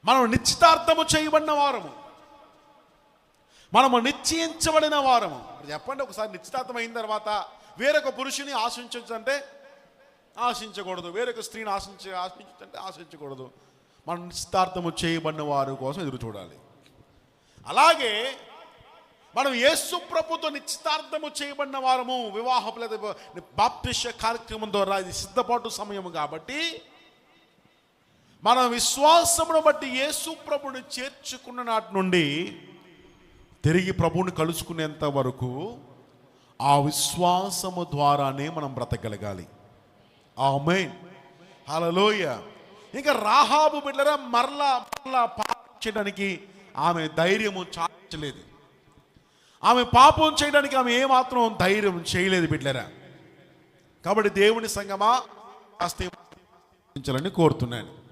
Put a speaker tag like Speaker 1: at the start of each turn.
Speaker 1: మనం నిశ్చితార్థము చేయబడిన వారము, మనము నిశ్చయించబడిన వారము. చెప్పండి, ఒకసారి నిశ్చితార్థం అయిన తర్వాత వేరొక పురుషుని ఆశించంటే ఆశించకూడదు, వేరొక స్త్రీని ఆశించంటే ఆశించకూడదు. మనం నిశ్చితార్థము చేయబడిన వారి కోసం ఎదురు చూడాలి. అలాగే మనం యేసు ప్రభుతో నిశ్చితార్థము చేయబడిన వారము. వివాహపు లేదా బాప్తిస్మ కార్యక్రమం ద్వారా ఇది సిద్ధపాటు సమయం కాబట్టి మన విశ్వాసమును బట్టి యేసు ప్రభుని చేర్చుకున్న నాటి నుండి తిరిగి ప్రభువుని కలుసుకునేంత వరకు ఆ విశ్వాసము ద్వారానే మనం బ్రతకగలగాలి. ఆమేన్, హల్లెలూయా. ఇంకా రాహాబు బిడ్డలారా మరలా పాపం చేయడానికి ఆమె ధైర్యము చాలించలేదు. ఆమె పాపం చేయడానికి ఆమె ఏమాత్రం ధైర్యం చేయలేదు బిడ్డలారా. కాబట్టి దేవుని సంగమా కాస్త కోరుతున్నాను.